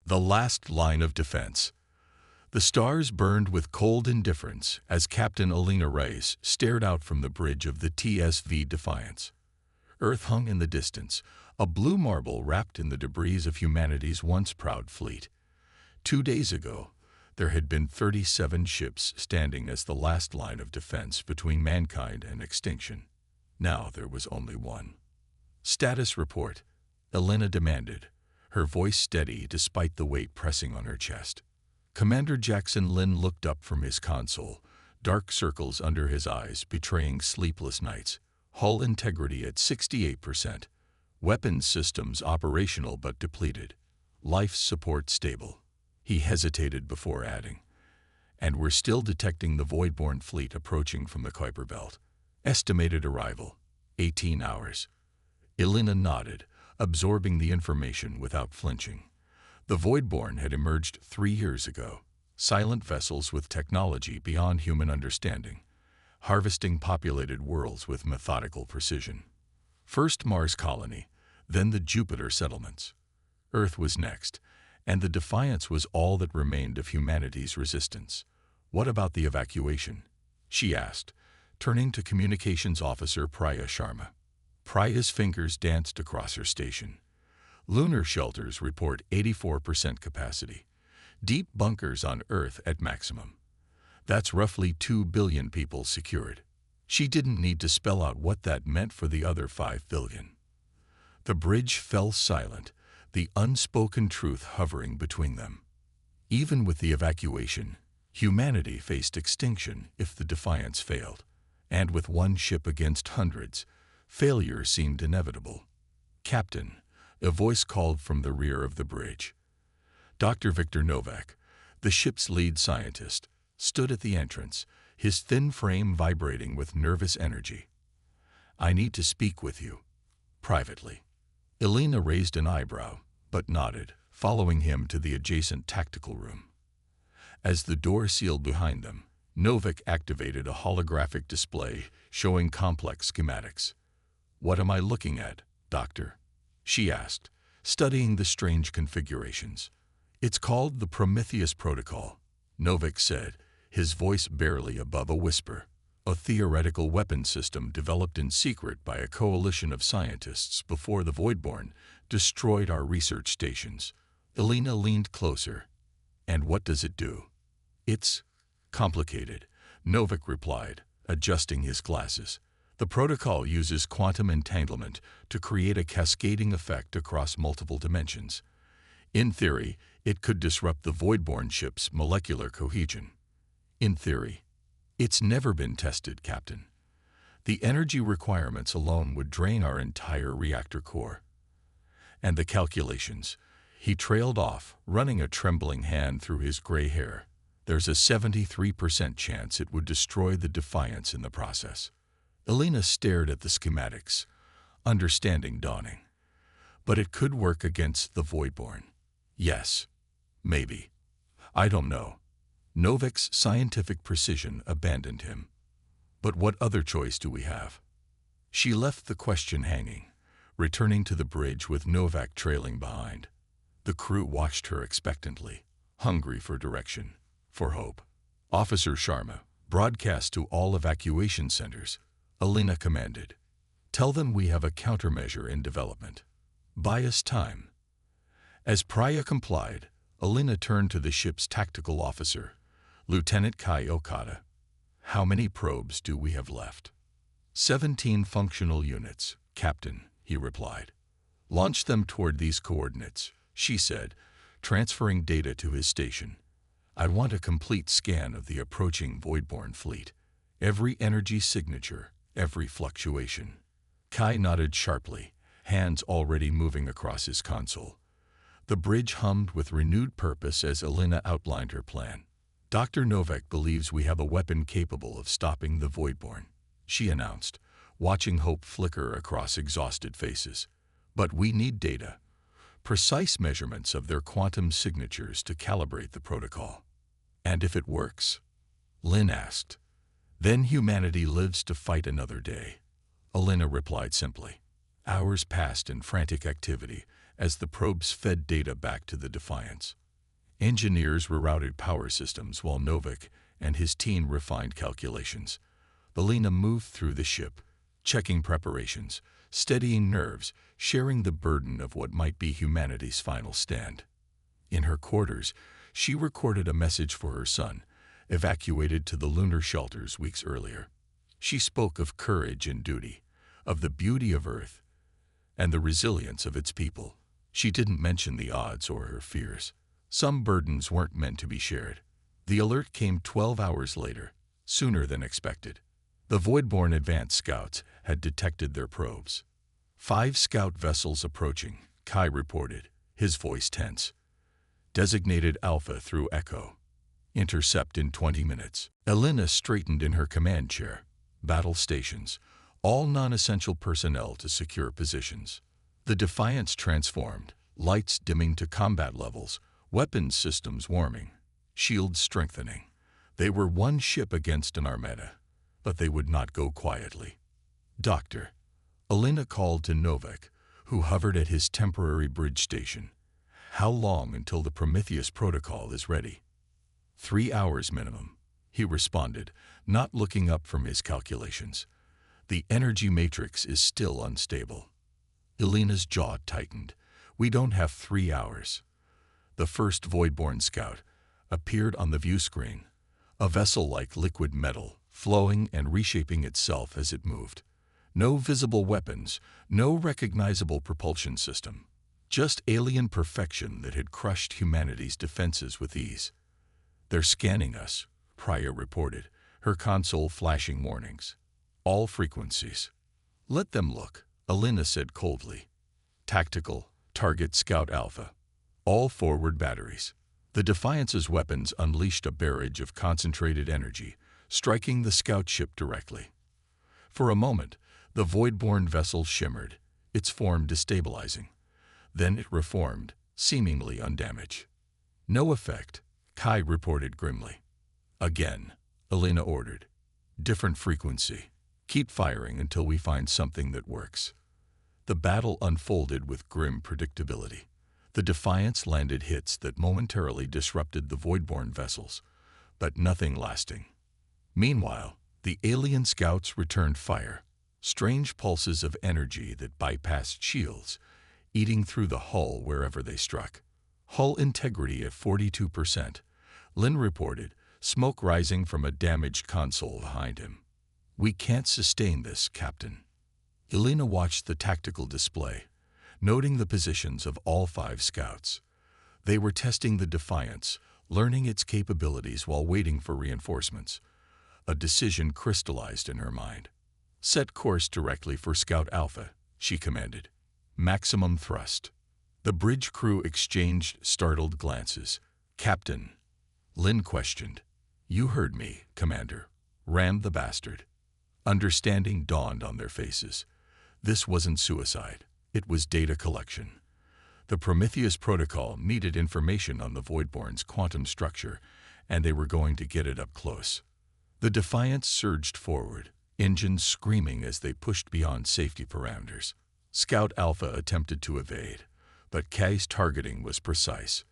The last line of defense. The stars burned with cold indifference as Captain Alina Reyes stared out from the bridge of the TSV Defiance. Earth hung in the distance, a blue marble wrapped in the debris of humanity's once proud fleet. 2 days ago, there had been 37 ships standing as the last line of defense between mankind and extinction. Now there was only one. Status report, Alina demanded, her voice steady despite the weight pressing on her chest. Commander Jackson Lin looked up from his console, dark circles under his eyes betraying sleepless nights. Hull integrity at 68%. Weapons systems operational but depleted. Life support stable. He hesitated before adding, and we're still detecting the Voidborn fleet approaching from the Kuiper Belt. Estimated arrival, 18 hours. Alina nodded, absorbing the information without flinching. The Voidborn had emerged 3 years ago, silent vessels with technology beyond human understanding, harvesting populated worlds with methodical precision. First Mars colony, then the Jupiter settlements. Earth was next, and the Defiance was all that remained of humanity's resistance. What about the evacuation? She asked, turning to Communications Officer Priya Sharma. Priya's fingers danced across her station. Lunar shelters report 84% capacity. Deep bunkers on Earth at maximum. That's roughly 2 billion people secured. She didn't need to spell out what that meant for the other 5 billion. The bridge fell silent, the unspoken truth hovering between them. Even with the evacuation, humanity faced extinction if the Defiance failed. And with one ship against hundreds, failure seemed inevitable. Captain, a voice called from the rear of the bridge. Dr. Victor Novak, the ship's lead scientist, stood at the entrance, his thin frame vibrating with nervous energy. I need to speak with you. Privately. Alina raised an eyebrow, but nodded, following him to the adjacent tactical room. As the door sealed behind them, Novak activated a holographic display showing complex schematics. What am I looking at, Doctor? She asked, studying the strange configurations. It's called the Prometheus Protocol, Novak said, his voice barely above a whisper. A theoretical weapon system developed in secret by a coalition of scientists before the Voidborn destroyed our research stations. Alina leaned closer. And what does it do? It's complicated, Novak replied, adjusting his glasses. The protocol uses quantum entanglement to create a cascading effect across multiple dimensions. In theory, it could disrupt the Voidborn ship's molecular cohesion. In theory. It's never been tested, Captain. The energy requirements alone would drain our entire reactor core. And the calculations. He trailed off, running a trembling hand through his gray hair. There's a 73% chance it would destroy the Defiance in the process. Alina stared at the schematics, understanding dawning. But it could work against the Voidborn. Yes. Maybe. I don't know. Novak's scientific precision abandoned him. But what other choice do we have? She left the question hanging, returning to the bridge with Novak trailing behind. The crew watched her expectantly, hungry for direction, for hope. Officer Sharma, broadcast to all evacuation centers, Alina commanded. Tell them we have a countermeasure in development. Buy us time. As Priya complied, Alina turned to the ship's tactical officer, Lieutenant Kai Okada. How many probes do we have left? 17 functional units, Captain, he replied. Launch them toward these coordinates, she said, transferring data to his station. I want a complete scan of the approaching Voidborn fleet. Every energy signature, every fluctuation. Kai nodded sharply, hands already moving across his console. The bridge hummed with renewed purpose as Alina outlined her plan. Dr. Novak believes we have a weapon capable of stopping the Voidborn, she announced, watching hope flicker across exhausted faces. But we need data, precise measurements of their quantum signatures to calibrate the protocol. And if it works? Lin asked. Then humanity lives to fight another day. Alina replied simply. Hours passed in frantic activity as the probes fed data back to the Defiance. Engineers rerouted power systems while Novak and his team refined calculations. Elena moved through the ship, checking preparations, steadying nerves, sharing the burden of what might be humanity's final stand. In her quarters, she recorded a message for her son, evacuated to the lunar shelters weeks earlier. She spoke of courage and duty, of the beauty of Earth, and the resilience of its people. She didn't mention the odds or her fears. Some burdens weren't meant to be shared. The alert came 12 hours later, sooner than expected. The Voidborn advance scouts had detected their probes. 5 scout vessels approaching, Kai reported, his voice tense. Designated Alpha through Echo. Intercept in 20 minutes. Elena straightened in her command chair. Battle stations. All non-essential personnel to secure positions. The Defiance transformed, lights dimming to combat levels, weapons systems warming, shields strengthening. They were one ship against an armada, but they would not go quietly. Doctor, Elena called to Novak, who hovered at his temporary bridge station. How long until the Prometheus protocol is ready? 3 hours minimum, he responded, not looking up from his calculations. The energy matrix is still unstable. Elena's jaw tightened. We don't have 3 hours. The first Voidborn scout appeared on the view screen, a vessel like liquid metal, flowing and reshaping itself as it moved. No visible weapons, no recognizable propulsion system. Just alien perfection that had crushed humanity's defenses with ease. They're scanning us, Pryor reported, her console flashing warnings. All frequencies. Let them look, Elena said coldly. Tactical, target Scout Alpha. All forward batteries. The Defiance's weapons unleashed a barrage of concentrated energy, striking the scout ship directly. For a moment, the Voidborn vessel shimmered, its form destabilizing. Then it reformed, seemingly undamaged. No effect, Kai reported grimly. Again, Elena ordered. Different frequency. Keep firing until we find something that works. The battle unfolded with grim predictability. The Defiance landed hits that momentarily disrupted the Voidborn vessels, but nothing lasting. Meanwhile, the alien scouts returned fire, strange pulses of energy that bypassed shields, eating through the hull wherever they struck. Hull integrity at 42%, Lin reported, smoke rising from a damaged console behind him. We can't sustain this, Captain. Elena watched the tactical display, noting the positions of all 5 scouts. They were testing the Defiance, learning its capabilities while waiting for reinforcements. A decision crystallized in her mind. Set course directly for Scout Alpha, she commanded. Maximum thrust. The bridge crew exchanged startled glances. Captain, Lin questioned. You heard me, Commander. Ram the bastard. Understanding dawned on their faces. This wasn't suicide. It was data collection. The Prometheus protocol needed information on the Voidborn's quantum structure, and they were going to get it up close. The Defiance surged forward, engines screaming as they pushed beyond safety parameters. Scout Alpha attempted to evade, but Kai's targeting was precise.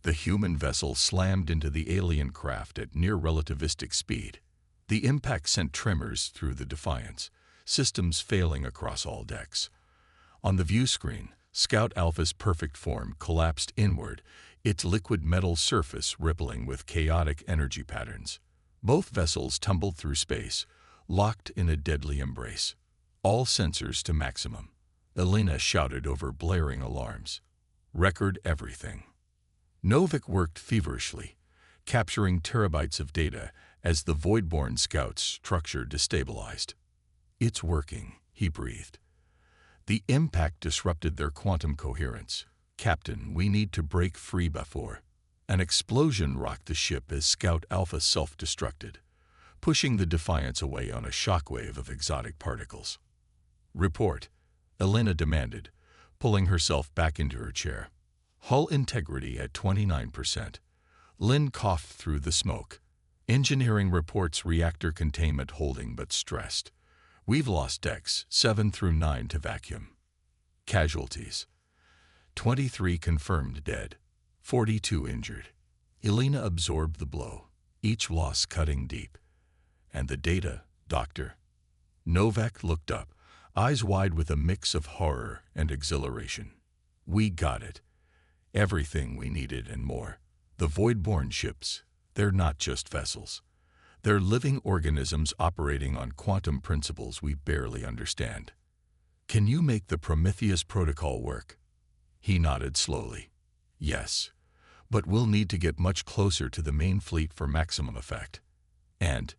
The human vessel slammed into the alien craft at near-relativistic speed. The impact sent tremors through the Defiance, systems failing across all decks. On the view screen, Scout Alpha's perfect form collapsed inward, its liquid metal surface rippling with chaotic energy patterns. Both vessels tumbled through space, locked in a deadly embrace. All sensors to maximum. Elena shouted over blaring alarms. Record everything. Novak worked feverishly, capturing terabytes of data as the Voidborn scout's structure destabilized. It's working, he breathed. The impact disrupted their quantum coherence. Captain, we need to break free before. An explosion rocked the ship as Scout Alpha self-destructed, pushing the Defiance away on a shockwave of exotic particles. Report, Elena demanded, pulling herself back into her chair. Hull integrity at 29%. Lin coughed through the smoke. Engineering reports reactor containment holding but stressed. We've lost decks 7 through 9 to vacuum. Casualties. 23 confirmed dead, 42 injured. Elena absorbed the blow, each loss cutting deep. And the data, Doctor? Novak looked up, eyes wide with a mix of horror and exhilaration. We got it. Everything we needed and more. The Void-born ships, they're not just vessels. They're living organisms operating on quantum principles we barely understand. Can you make the Prometheus protocol work? He nodded slowly. Yes, but we'll need to get much closer to the main fleet for maximum effect. And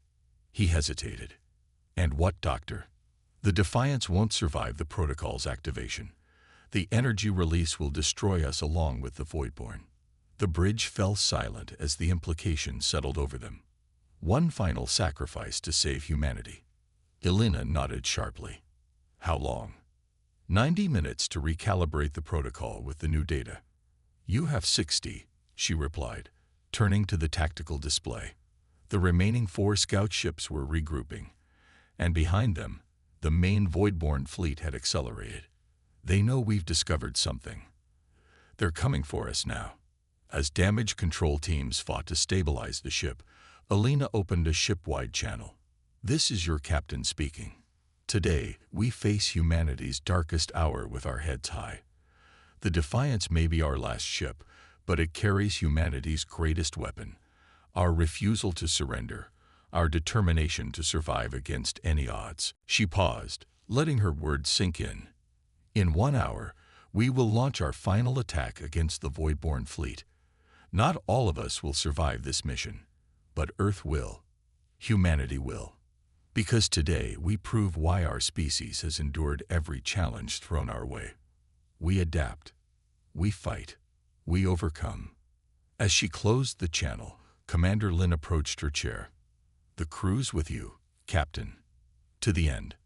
he hesitated. And what, Doctor? The Defiance won't survive the protocol's activation. The energy release will destroy us along with the Voidborn. The bridge fell silent as the implications settled over them. One final sacrifice to save humanity. Elena nodded sharply. How long? 90 minutes to recalibrate the protocol with the new data. You have 60, she replied, turning to the tactical display. The remaining 4 scout ships were regrouping, and behind them, the main Voidborn fleet had accelerated. They know we've discovered something. They're coming for us now. As damage control teams fought to stabilize the ship, Elena opened a ship-wide channel. This is your captain speaking. Today, we face humanity's darkest hour with our heads high. The Defiance may be our last ship, but it carries humanity's greatest weapon, our refusal to surrender, our determination to survive against any odds. She paused, letting her words sink in. In 1 hour, we will launch our final attack against the Voidborn fleet. Not all of us will survive this mission, but Earth will. Humanity will. Because today we prove why our species has endured every challenge thrown our way. We adapt. We fight. We overcome. As she closed the channel, Commander Lin approached her chair. The crew's with you, Captain. To the end.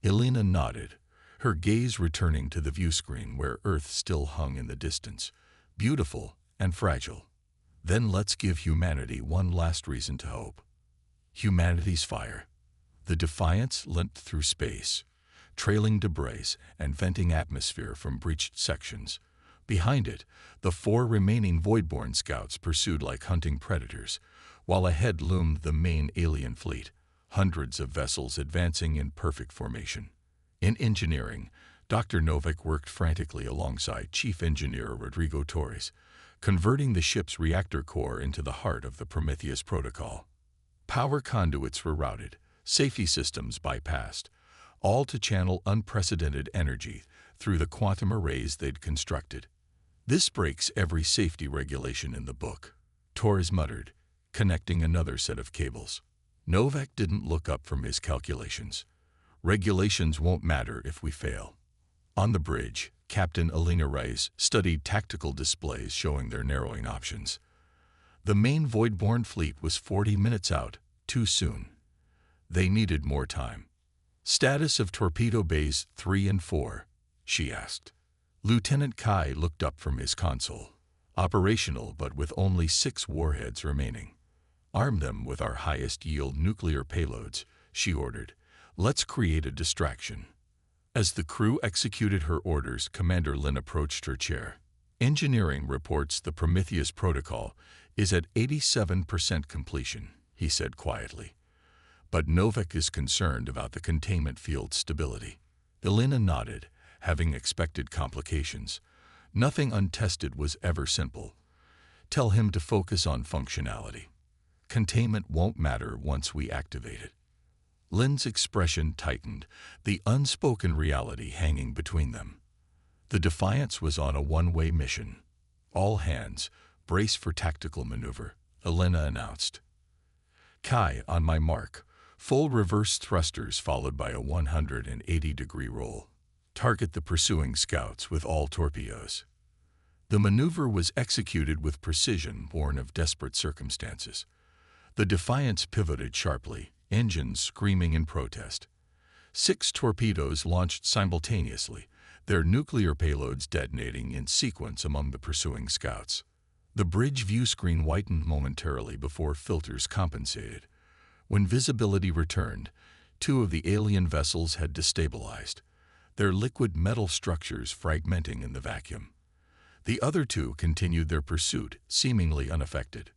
Elena nodded, her gaze returning to the view screen where Earth still hung in the distance, beautiful and fragile. Then let's give humanity one last reason to hope. Humanity's fire. The Defiance limped through space, trailing debris and venting atmosphere from breached sections. Behind it, the 4 remaining Voidborn scouts pursued like hunting predators, while ahead loomed the main alien fleet, hundreds of vessels advancing in perfect formation. In engineering, Dr. Novak worked frantically alongside Chief Engineer Rodrigo Torres, converting the ship's reactor core into the heart of the Prometheus protocol. Power conduits were routed, safety systems bypassed, all to channel unprecedented energy through the quantum arrays they'd constructed. This breaks every safety regulation in the book, Torres muttered, connecting another set of cables. Novak didn't look up from his calculations. Regulations won't matter if we fail. On the bridge, Captain Elena Reyes studied tactical displays showing their narrowing options. The main Voidborn fleet was 40 minutes out, too soon. They needed more time. Status of torpedo bays 3 and 4, she asked. Lieutenant Kai looked up from his console. Operational, but with only 6 warheads remaining. Arm them with our highest yield nuclear payloads, she ordered. Let's create a distraction. As the crew executed her orders, Commander Lin approached her chair. Engineering reports the Prometheus protocol is at 87% completion, he said quietly. But Novak is concerned about the containment field stability. Elena nodded, having expected complications. Nothing untested was ever simple. Tell him to focus on functionality. Containment won't matter once we activate it. Lin's expression tightened, the unspoken reality hanging between them. The Defiance was on a one-way mission. All hands, brace for tactical maneuver, Elena announced. Kai, on my mark. Full reverse thrusters followed by a 180-degree roll. Target the pursuing scouts with all torpedoes. The maneuver was executed with precision born of desperate circumstances. The Defiance pivoted sharply, engines screaming in protest. 6 torpedoes launched simultaneously, their nuclear payloads detonating in sequence among the pursuing scouts. The bridge view screen whitened momentarily before filters compensated. When visibility returned, 2 of the alien vessels had destabilized, their liquid metal structures fragmenting in the vacuum. The other two continued their pursuit, seemingly unaffected.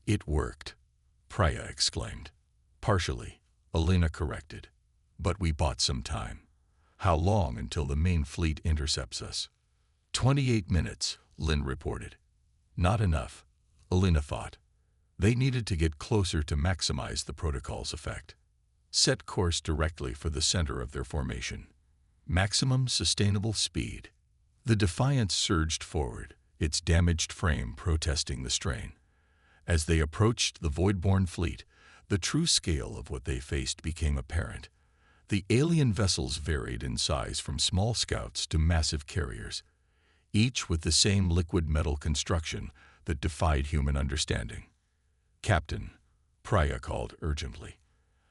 "It worked," Priya exclaimed. "Partially," Elena corrected. "But we bought some time." "How long until the main fleet intercepts us?" 28 minutes, Lynn reported. Not enough, Elena thought. They needed to get closer to maximize the protocol's effect. Set course directly for the center of their formation. Maximum sustainable speed. The Defiance surged forward, its damaged frame protesting the strain. As they approached the Voidborn fleet, the true scale of what they faced became apparent. The alien vessels varied in size from small scouts to massive carriers, each with the same liquid metal construction that defied human understanding. "Captain," Priya called urgently,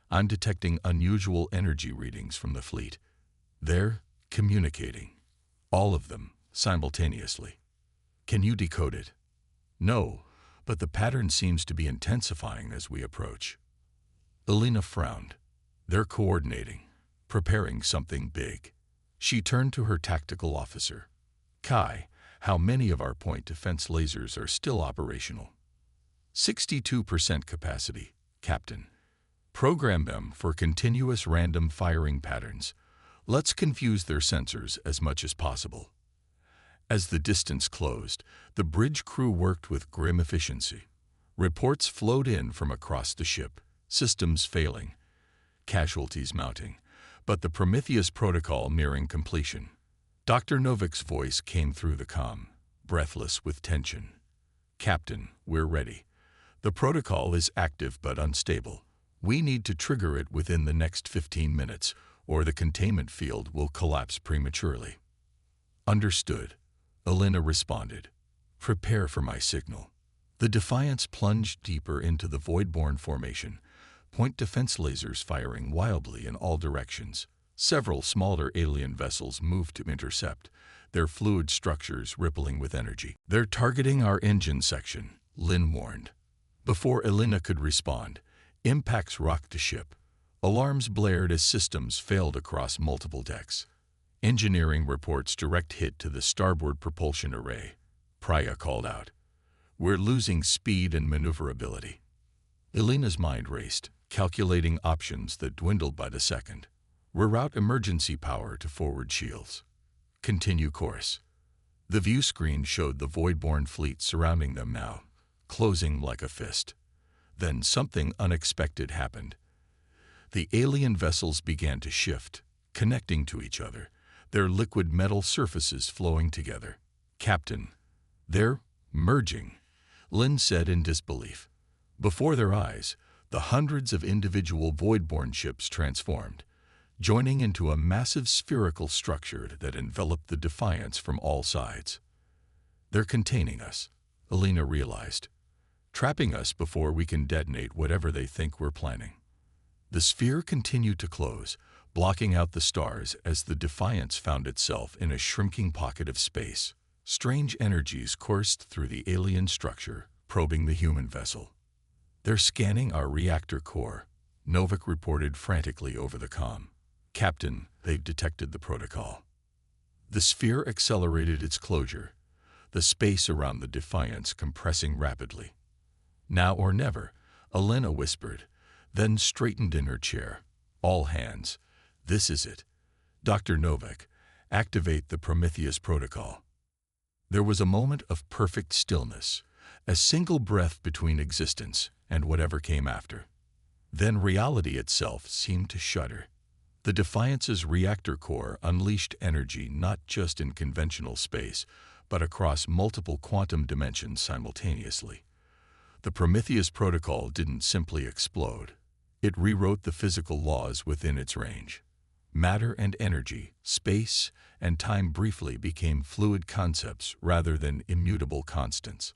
"I'm detecting unusual energy readings from the fleet. They're communicating. All of them, simultaneously. Can you decode it?" "No, but the pattern seems to be intensifying as we approach." Elena frowned. "They're coordinating, preparing something big." She turned to her tactical officer. "Kai, how many of our point defense lasers are still operational?" 62% capacity, Captain. "Program them for continuous random firing patterns. Let's confuse their sensors as much as possible." As the distance closed, the bridge crew worked with grim efficiency. Reports flowed in from across the ship, systems failing, casualties mounting, but the Prometheus protocol nearing completion. Dr. Novik's voice came through the comm, breathless with tension. "Captain, we're ready. The protocol is active but unstable. We need to trigger it within the next 15 minutes, or the containment field will collapse prematurely." "Understood," Elena responded. "Prepare for my signal." The Defiance plunged deeper into the Voidborn formation, point defense lasers firing wildly in all directions. Several smaller alien vessels moved to intercept, their fluid structures rippling with energy. "They're targeting our engine section," Lynn warned. Before Elena could respond, impacts rocked the ship. Alarms blared as systems failed across multiple decks. "Engineering reports direct hit to the starboard propulsion array," Priya called out. "We're losing speed and maneuverability." Elena's mind raced, calculating options that dwindled by the second. "Reroute emergency power to forward shields. Continue course." The view screen showed the Voidborn fleet surrounding them now, closing like a fist. Then something unexpected happened. The alien vessels began to shift, connecting to each other, their liquid metal surfaces flowing together. "Captain, they're merging," Lynn said in disbelief. Before their eyes, the hundreds of individual Voidborn ships transformed, joining into a massive spherical structure that enveloped the Defiance from all sides. "They're containing us," Elena realized, "trapping us before we can detonate whatever they think we're planning." The sphere continued to close, blocking out the stars as the Defiance found itself in a shrinking pocket of space. Strange energies coursed through the alien structure, probing the human vessel. "They're scanning our reactor core," Novik reported frantically over the comm. "Captain, they've detected the protocol." The sphere accelerated its closure, the space around the Defiance compressing rapidly. "Now or never," Elena whispered, then straightened in her chair. "All hands. This is it. Dr. Novik, activate the Prometheus protocol." There was a moment of perfect stillness, a single breath between existence and whatever came after. Then reality itself seemed to shudder. The Defiance's reactor core unleashed energy not just in conventional space, but across multiple quantum dimensions simultaneously. The Prometheus protocol didn't simply explode. It rewrote the physical laws within its range. Matter and energy, space and time briefly became fluid concepts rather than immutable constants.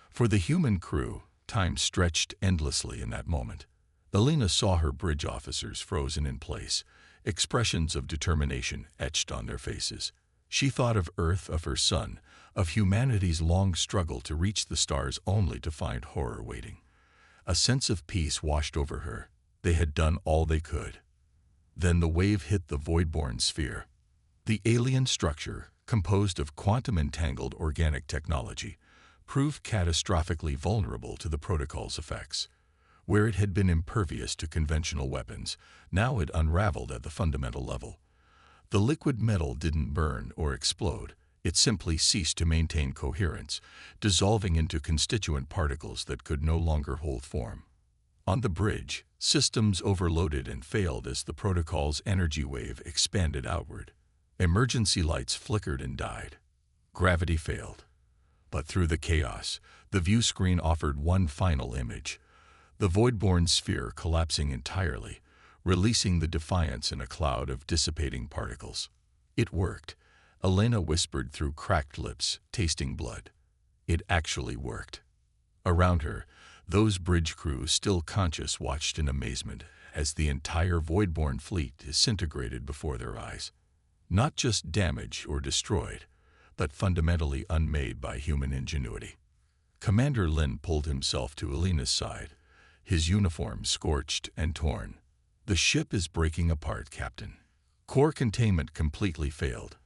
For the human crew, time stretched endlessly in that moment. Elena saw her bridge officers frozen in place, expressions of determination etched on their faces. She thought of Earth, of her son, of humanity's long struggle to reach the stars only to find horror waiting. A sense of peace washed over her. They had done all they could. Then the wave hit the Voidborn sphere. The alien structure, composed of quantum-entangled organic technology, proved catastrophically vulnerable to the protocol's effects. Where it had been impervious to conventional weapons, now it unraveled at the fundamental level. The liquid metal didn't burn or explode. It simply ceased to maintain coherence, dissolving into constituent particles that could no longer hold form. On the bridge, systems overloaded and failed as the protocol's energy wave expanded outward. Emergency lights flickered and died. Gravity failed. But through the chaos, the view screen offered one final image: the void-borne sphere collapsing entirely, releasing the Defiance in a cloud of dissipating particles. It worked. Elena whispered through cracked lips, tasting blood. It actually worked. Around her, those bridge crews, still conscious, watched in amazement as the entire void-borne fleet disintegrated before their eyes. Not just damaged or destroyed, but fundamentally unmade by human ingenuity. Commander Lin pulled himself to Elena's side, his uniform scorched and torn. "The ship is breaking apart, Captain. Core containment completely failed.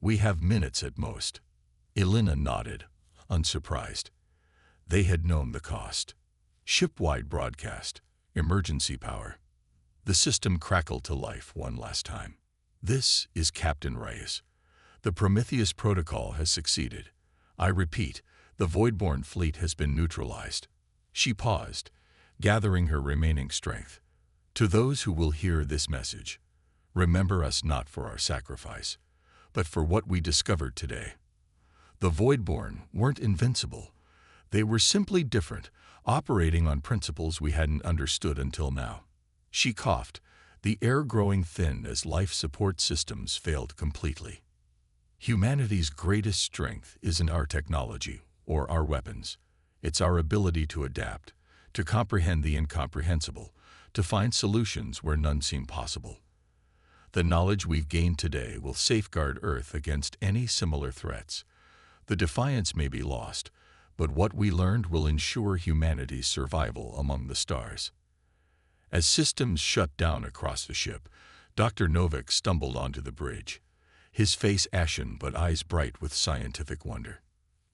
We have minutes at most." Elena nodded, unsurprised. They had known the cost. Ship-wide broadcast, emergency power. The system crackled to life one last time. "This is Captain Reyes. The Prometheus protocol has succeeded. I repeat, the void-borne fleet has been neutralized." She paused, gathering her remaining strength. "To those who will hear this message, remember us not for our sacrifice, but for what we discovered today. The void-borne weren't invincible. They were simply different, operating on principles we hadn't understood until now." She coughed, the air growing thin as life support systems failed completely. "Humanity's greatest strength isn't our technology or our weapons. It's our ability to adapt, to comprehend the incomprehensible, to find solutions where none seem possible. The knowledge we've gained today will safeguard Earth against any similar threats. The Defiance may be lost, but what we learned will ensure humanity's survival among the stars." As systems shut down across the ship, Dr. Novak stumbled onto the bridge, his face ashen but eyes bright with scientific wonder.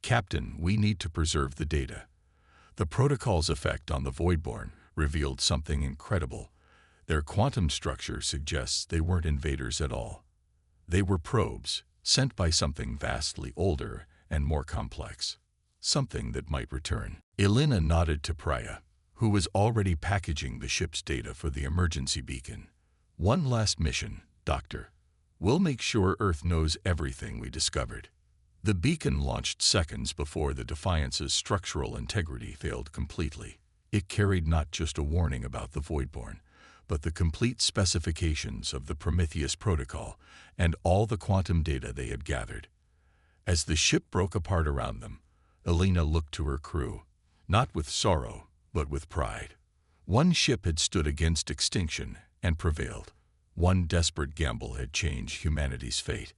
"Captain, we need to preserve the data. The protocol's effect on the void-borne revealed something incredible. Their quantum structure suggests they weren't invaders at all. They were probes, sent by something vastly older and more complex. Something that might return." Elena nodded to Priya, who was already packaging the ship's data for the emergency beacon. "One last mission, Doctor. We'll make sure Earth knows everything we discovered." The beacon launched seconds before the Defiance's structural integrity failed completely. It carried not just a warning about the void-borne, but the complete specifications of the Prometheus protocol and all the quantum data they had gathered. As the ship broke apart around them, Elena looked to her crew, not with sorrow, but with pride. One ship had stood against extinction and prevailed. One desperate gamble had changed humanity's fate.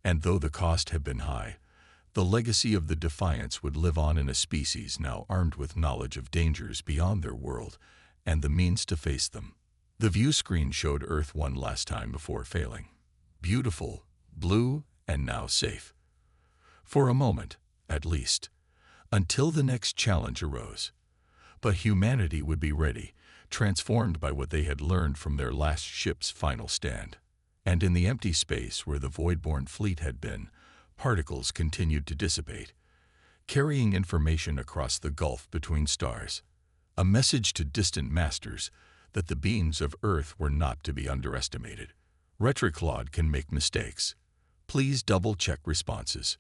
And though the cost had been high, the legacy of the Defiance would live on in a species now armed with knowledge of dangers beyond their world and the means to face them. The view screen showed Earth one last time before failing. Beautiful, blue, and now safe. For a moment, at least, until the next challenge arose. But humanity would be ready, transformed by what they had learned from their last ship's final stand. And in the empty space where the void-borne fleet had been, particles continued to dissipate, carrying information across the gulf between stars. A message to distant masters that the beings of Earth were not to be underestimated. Retroclaude can make mistakes. Please double-check responses.